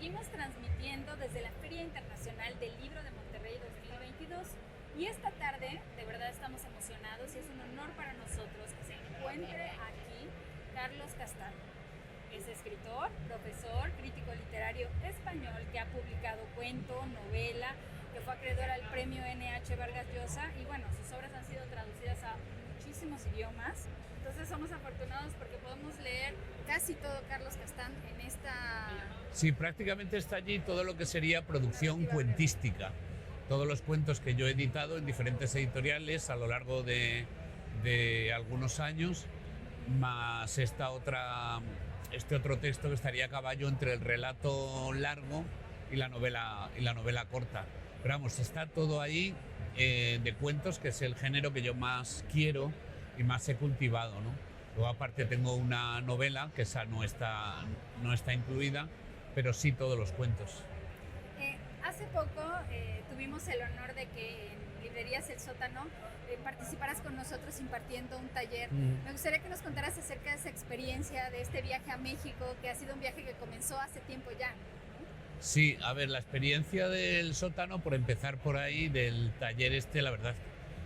seguimos transmitiendo desde la Feria Internacional del Libro de Monterrey 2022 y esta tarde de verdad estamos emocionados y es un honor para nosotros que se encuentre aquí Carlos Castaño. Es escritor, profesor, crítico literario español que ha publicado cuento, novela, que fue acreedor al premio NH Vargas Llosa y bueno, sus obras han sido traducidas a muchísimos idiomas. Entonces somos afortunados porque podemos leer casi todo Carlos Castán en esta... Sí, prácticamente está allí todo lo que sería producción cuentística. Todos los cuentos que yo he editado en diferentes editoriales a lo largo de algunos años, más este otro texto que estaría a caballo entre el relato largo y la novela corta. Pero vamos, está todo ahí de cuentos, que es el género que yo más quiero y más he cultivado, ¿no? Luego aparte tengo una novela, que esa no está incluida, pero sí todos los cuentos. Hace poco tuvimos el honor de que en Librerías El Sótano participaras con nosotros impartiendo un taller. Me gustaría que nos contaras acerca de esa experiencia, de este viaje a México, que ha sido un viaje que comenzó hace tiempo ya, ¿no? Sí, a ver, la experiencia del Sótano, por empezar por ahí, del taller la verdad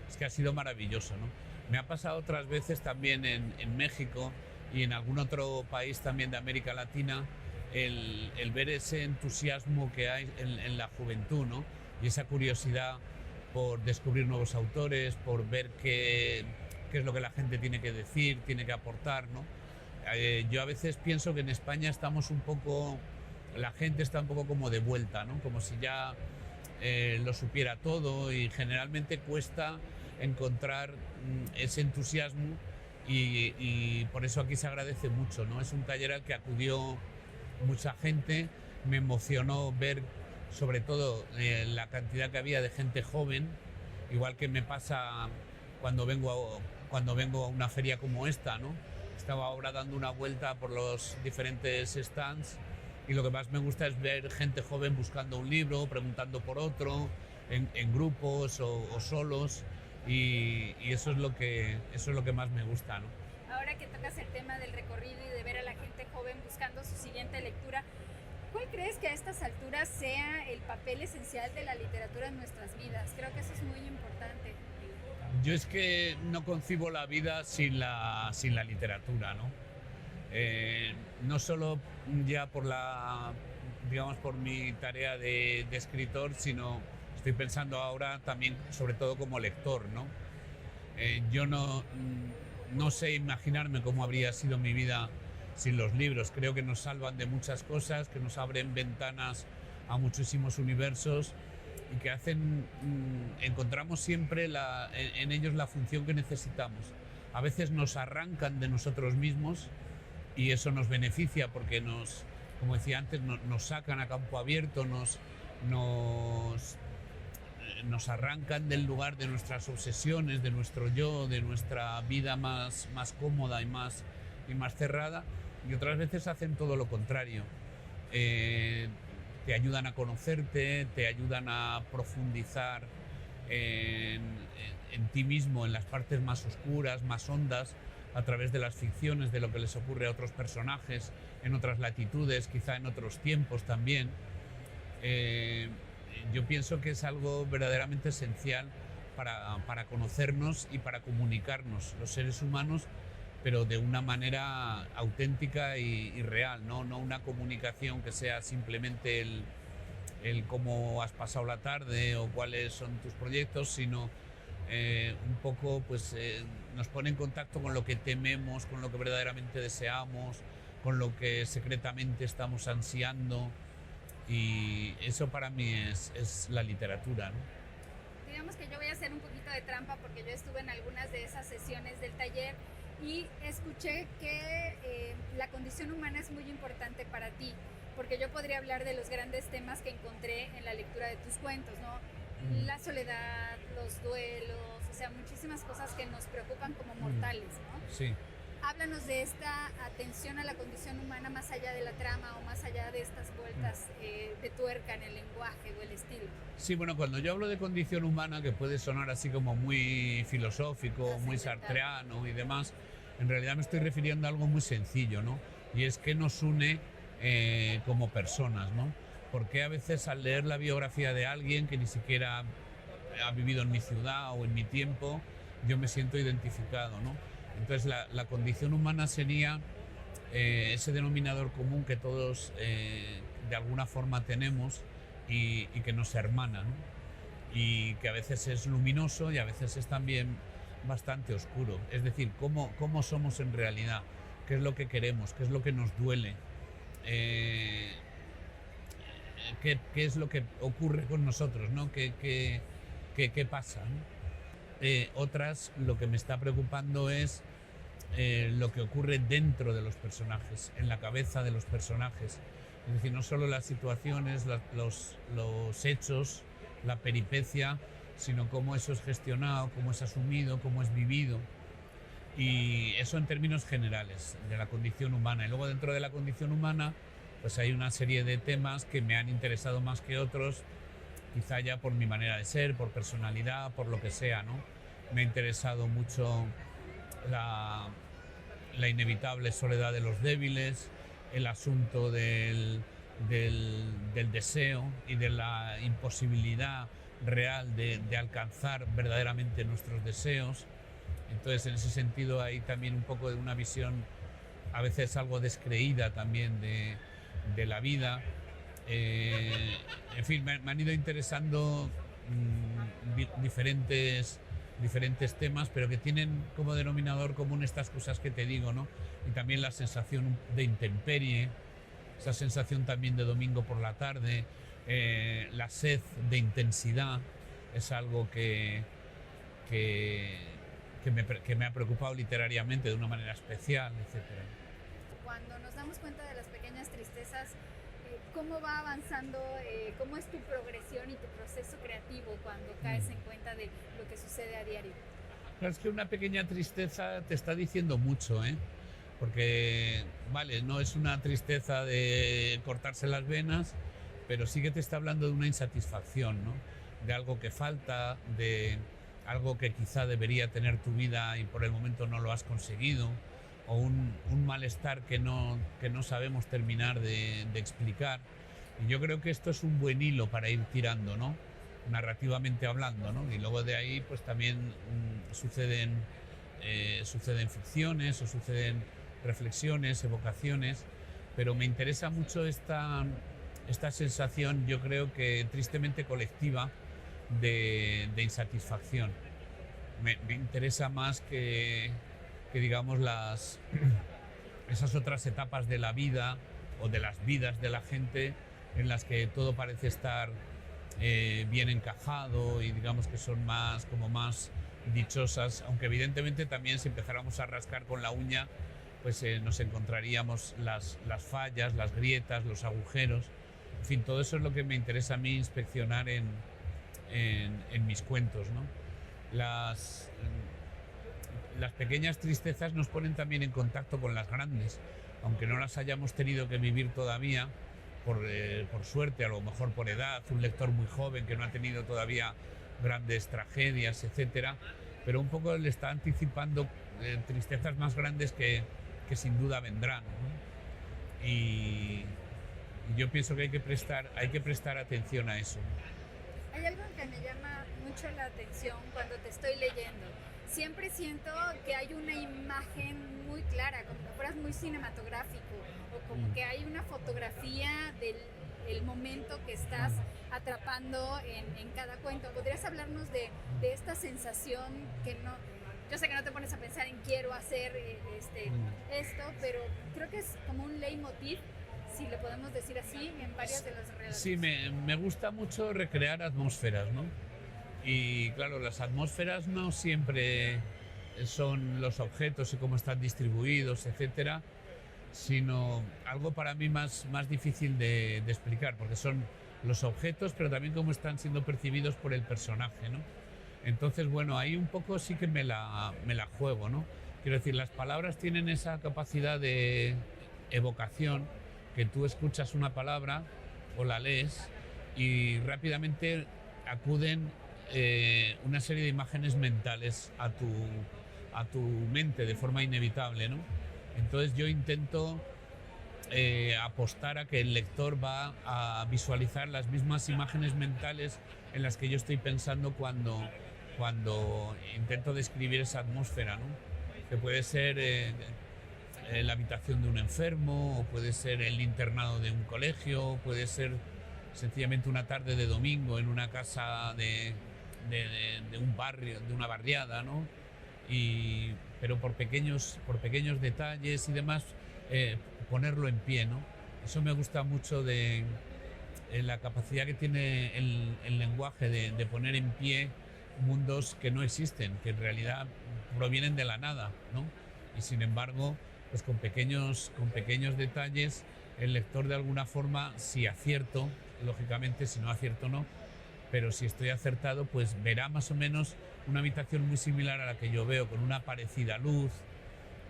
es que ha sido maravilloso, ¿no? Me ha pasado otras veces también en México y en algún otro país también de América Latina, el ver ese entusiasmo que hay en la juventud, ¿no? Y esa curiosidad por descubrir nuevos autores, por ver qué es lo que la gente tiene que decir, tiene que aportar, ¿no? Yo a veces pienso que en España la gente está un poco como de vuelta, ¿no? Como si ya lo supiera todo y generalmente cuesta encontrar ese entusiasmo y por eso aquí se agradece mucho, ¿no? Es un taller al que acudió mucha gente, me emocionó ver sobre todo la cantidad que había de gente joven, igual que me pasa cuando vengo a una feria como esta, ¿no? Estaba ahora dando una vuelta por los diferentes stands y lo que más me gusta es ver gente joven buscando un libro, preguntando por otro, en grupos o solos. Y eso es lo que más me gusta, ¿no? Ahora que tocas el tema del recorrido y de ver a la gente joven buscando su siguiente lectura, ¿cuál crees que a estas alturas sea el papel esencial de la literatura en nuestras vidas? Creo que eso es muy importante. Yo es que no concibo la vida sin la literatura, ¿no? No solo ya por mi tarea de escritor, sino estoy pensando ahora también, sobre todo como lector, ¿no? Yo no sé imaginarme cómo habría sido mi vida sin los libros. Creo que nos salvan de muchas cosas, que nos abren ventanas a muchísimos universos y que encontramos siempre en ellos la función que necesitamos. A veces nos arrancan de nosotros mismos y eso nos beneficia porque como decía antes, nos sacan a campo abierto, nos arrancan del lugar de nuestras obsesiones, de nuestro yo, de nuestra vida más cómoda y más cerrada, y otras veces hacen todo lo contrario. Te ayudan a conocerte, te ayudan a profundizar en ti mismo, en las partes más oscuras, más hondas, a través de las ficciones, de lo que les ocurre a otros personajes, en otras latitudes, quizá en otros tiempos también. Yo pienso que es algo verdaderamente esencial para conocernos y para comunicarnos los seres humanos, pero de una manera auténtica y real, ¿no? No una comunicación que sea simplemente el cómo has pasado la tarde o cuáles son tus proyectos, sino un poco nos pone en contacto con lo que tememos, con lo que verdaderamente deseamos, con lo que secretamente estamos ansiando. Y eso para mí es la literatura, ¿no? Digamos que yo voy a hacer un poquito de trampa porque yo estuve en algunas de esas sesiones del taller y escuché que la condición humana es muy importante para ti, porque yo podría hablar de los grandes temas que encontré en la lectura de tus cuentos, ¿no? La soledad, los duelos, o sea, muchísimas cosas que nos preocupan como mortales, ¿no? Sí. Háblanos de esta atención a la condición humana más allá de la trama o más allá de estas vueltas de tuerca en el lenguaje o el estilo. Sí, bueno, cuando yo hablo de condición humana, que puede sonar así como muy filosófico, muy sartreano y demás, en realidad me estoy refiriendo a algo muy sencillo, ¿no? Y es que nos une como personas, ¿no? por qué a veces al leer la biografía de alguien que ni siquiera ha vivido en mi ciudad o en mi tiempo, yo me siento identificado, ¿no? Entonces la condición humana sería ese denominador común que todos de alguna forma tenemos y que nos hermana, ¿no? Y que a veces es luminoso y a veces es también bastante oscuro. Es decir, cómo somos en realidad, qué es lo que queremos, qué es lo que nos duele, qué es lo que ocurre con nosotros, ¿no? ¿Qué pasa, ¿no? Otras, lo que me está preocupando es lo que ocurre dentro de los personajes, en la cabeza de los personajes. Es decir, no solo las situaciones, los hechos, la peripecia, sino cómo eso es gestionado, cómo es asumido, cómo es vivido. Y eso en términos generales de la condición humana. Y luego dentro de la condición humana, pues hay una serie de temas que me han interesado más que otros, quizá ya por mi manera de ser, por personalidad, por lo que sea, ¿no? Me ha interesado mucho la inevitable soledad de los débiles, el asunto del deseo y de la imposibilidad real de alcanzar verdaderamente nuestros deseos. Entonces, en ese sentido hay también un poco de una visión a veces algo descreída también de la vida. En fin, me han ido interesando diferentes temas, pero que tienen como denominador común estas cosas que te digo, ¿no? Y también la sensación de intemperie, esa sensación también de domingo por la tarde, la sed de intensidad, es algo que me ha preocupado literariamente de una manera especial, etc. Cuando nos damos cuenta de las pequeñas tristezas, ¿cómo va avanzando, cómo es tu progresión y tu proceso creativo cuando caes en cuenta de lo que sucede a diario? Claro, es que una pequeña tristeza te está diciendo mucho, ¿eh? Porque, vale, no es una tristeza de cortarse las venas, pero sí que te está hablando de una insatisfacción, ¿no? De algo que falta, de algo que quizá debería tener tu vida y por el momento no lo has conseguido, o un malestar que no sabemos terminar de explicar. Y yo creo que esto es un buen hilo para ir tirando, ¿no? Narrativamente hablando, ¿no? Y luego de ahí pues también suceden ficciones o suceden reflexiones, evocaciones, pero me interesa mucho esta sensación, yo creo que tristemente colectiva, de insatisfacción. Me interesa más que digamos esas otras etapas de la vida o de las vidas de la gente en las que todo parece estar bien encajado y digamos que son más dichosas, aunque evidentemente también si empezáramos a rascar con la uña pues nos encontraríamos las fallas, las grietas, los agujeros, en fin, todo eso es lo que me interesa a mí inspeccionar en mis cuentos, ¿no? Las pequeñas tristezas nos ponen también en contacto con las grandes, aunque no las hayamos tenido que vivir todavía, por suerte, a lo mejor por edad, un lector muy joven que no ha tenido todavía grandes tragedias, etcétera, pero un poco le está anticipando tristezas más grandes que sin duda vendrán, ¿no? Y yo pienso que hay que prestar atención a eso. Hay algo que me llama mucho la atención cuando te estoy leyendo. Siempre siento que hay una imagen muy clara, como que fueras muy cinematográfico, o como que hay una fotografía del momento que estás atrapando en cada cuento. ¿Podrías hablarnos de esta sensación que no... Yo sé que no te pones a pensar en quiero hacer esto, pero creo que es como un leitmotiv, si lo podemos decir así, en varias de las relaciones. Sí, me gusta mucho recrear atmósferas, ¿no? Y claro, las atmósferas no siempre son los objetos y cómo están distribuidos, etcétera, sino algo para mí más difícil de explicar, porque son los objetos, pero también cómo están siendo percibidos por el personaje, ¿no? Entonces, bueno, ahí un poco sí que me la juego, ¿no? Quiero decir, las palabras tienen esa capacidad de evocación, que tú escuchas una palabra o la lees y rápidamente acuden una serie de imágenes mentales a tu mente de forma inevitable, ¿no? Entonces yo intento apostar a que el lector va a visualizar las mismas imágenes mentales en las que yo estoy pensando cuando intento describir esa atmósfera, ¿no? Que puede ser la habitación de un enfermo, o puede ser el internado de un colegio, puede ser sencillamente una tarde de domingo en una casa de un barrio, de una barriada, ¿no? Pero por pequeños detalles y demás, ponerlo en pie, ¿no? Eso me gusta mucho de la capacidad que tiene el lenguaje de poner en pie mundos que no existen, que en realidad provienen de la nada, ¿no? Y sin embargo, pues con pequeños detalles, el lector de alguna forma, si acierto, lógicamente, si no acierto no, pero si estoy acertado, pues verá más o menos una habitación muy similar a la que yo veo, con una parecida luz,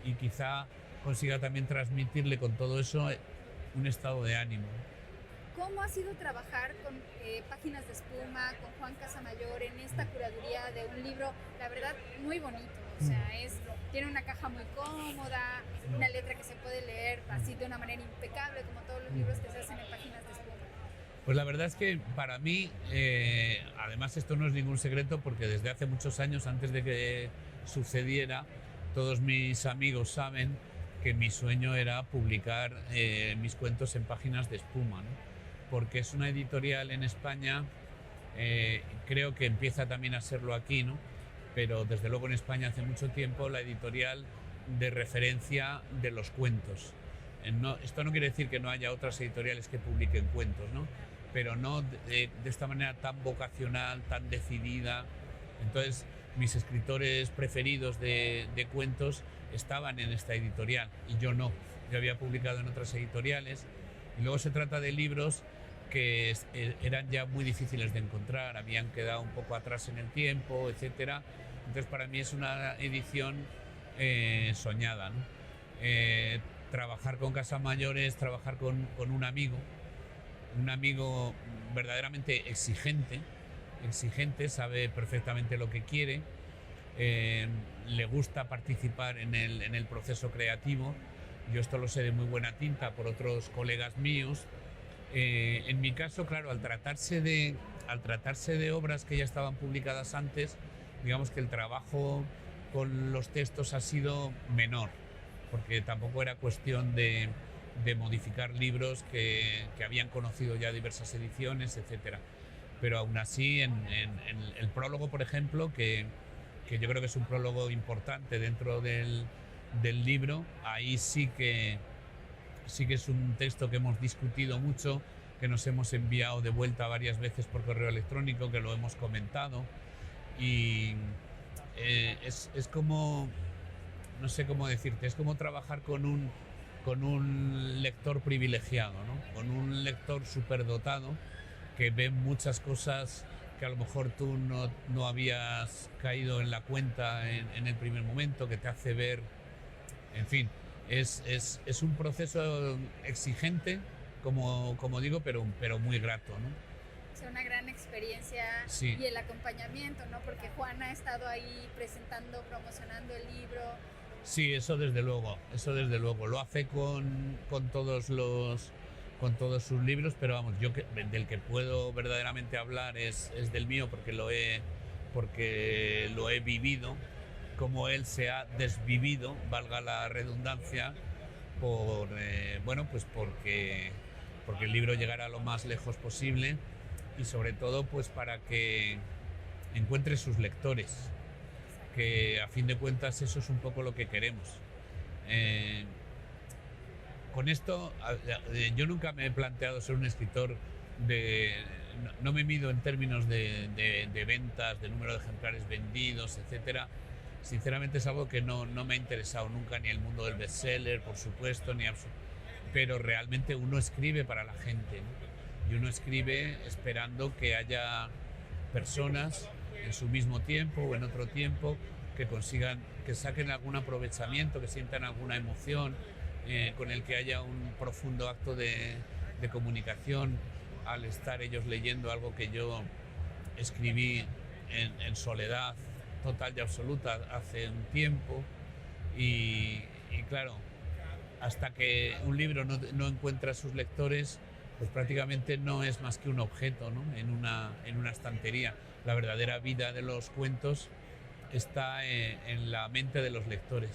y quizá consiga también transmitirle con todo eso un estado de ánimo. ¿Cómo ha sido trabajar con Páginas de Espuma, con Juan Casamayor, en esta curaduría de un libro, la verdad, muy bonito? O sea, tiene una caja muy cómoda, una letra que se puede leer así de una manera impecable, como todos los libros que se hacen en Páginas de Espuma. Pues la verdad es que para mí, además esto no es ningún secreto, porque desde hace muchos años, antes de que sucediera, todos mis amigos saben que mi sueño era publicar mis cuentos en Páginas de Espuma, ¿no? Porque es una editorial en España, creo que empieza también a serlo aquí, ¿no? Pero desde luego en España hace mucho tiempo la editorial de referencia de los cuentos. Esto no quiere decir que no haya otras editoriales que publiquen cuentos, ¿no? Pero no de esta manera tan vocacional, tan decidida. Entonces, mis escritores preferidos de cuentos estaban en esta editorial y yo no. Yo había publicado en otras editoriales, y luego se trata de libros que eran ya muy difíciles de encontrar, habían quedado un poco atrás en el tiempo, etcétera. Entonces, para mí es una edición soñada, ¿no? Trabajar con Casamayor es trabajar con un amigo verdaderamente exigente, sabe perfectamente lo que quiere, le gusta participar en el proceso creativo. Yo esto lo sé de muy buena tinta por otros colegas míos. En mi caso, claro, al tratarse de obras que ya estaban publicadas antes, digamos que el trabajo con los textos ha sido menor, porque tampoco era cuestión de modificar libros que habían conocido ya diversas ediciones, etcétera. Pero aún así, en el prólogo, por ejemplo, que yo creo que es un prólogo importante dentro del libro, ahí sí que es un texto que hemos discutido mucho, que nos hemos enviado de vuelta varias veces por correo electrónico, que lo hemos comentado, y es como, no sé cómo decirte, es como trabajar con un lector privilegiado, ¿no? Con un lector superdotado que ve muchas cosas que a lo mejor tú no habías caído en la cuenta en el primer momento, que te hace ver, en fin, es un proceso exigente, como digo, pero muy grato, ¿no? Es una gran experiencia, sí. Y el acompañamiento, ¿no? Porque Juan ha estado ahí presentando, promocionando el libro. Sí, eso desde luego, lo hace con todos sus libros, pero vamos, yo del que puedo verdaderamente hablar es del mío, porque lo he vivido, como él se ha desvivido, valga la redundancia, porque el libro llegara lo más lejos posible, y sobre todo pues para que encuentre sus lectores, que a fin de cuentas eso es un poco lo que queremos. Con esto, yo nunca me he planteado ser un escritor no me mido en términos de ventas, de número de ejemplares vendidos, etcétera. Sinceramente es algo que no me ha interesado nunca, ni el mundo del bestseller, por supuesto, pero realmente uno escribe para la gente, ¿no? Y uno escribe esperando que haya personas en su mismo tiempo o en otro tiempo que saquen algún aprovechamiento, que sientan alguna emoción, con el que haya un profundo acto de comunicación al estar ellos leyendo algo que yo escribí en soledad total y absoluta hace un tiempo. Y claro, hasta que un libro no encuentra a sus lectores, pues prácticamente no es más que un objeto, ¿no? en una estantería. La verdadera vida de los cuentos está en la mente de los lectores.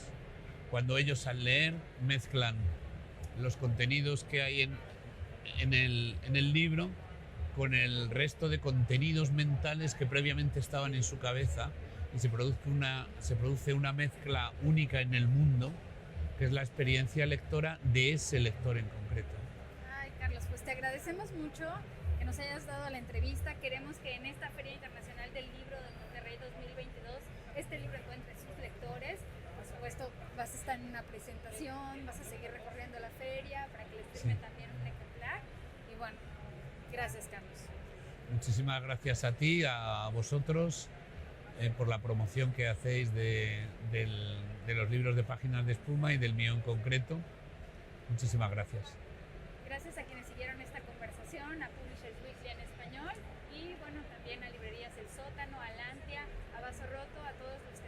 Cuando ellos al leer mezclan los contenidos que hay en el libro con el resto de contenidos mentales que previamente estaban en su cabeza, y se produce una mezcla única en el mundo, que es la experiencia lectora de ese lector en concreto. Ay, Carlos, pues te agradecemos mucho que nos hayas dado la entrevista. Queremos que en esta Feria Internacional del Libro de Monterrey 2022 este libro encuentre sus lectores. Por supuesto, vas a estar en una presentación, vas a seguir recorriendo la feria para que les firmen también un ejemplar. Y bueno, gracias, Carlos. Muchísimas gracias a ti, a vosotros, por la promoción que hacéis de los libros de Páginas de Espuma y del mío en concreto. Muchísimas gracias. Gracias a quienes siguieron esta conversación, a Publishers Weekly en español y bueno, también a Librerías El Sótano, a Lantia, a Vaso Roto, a todos los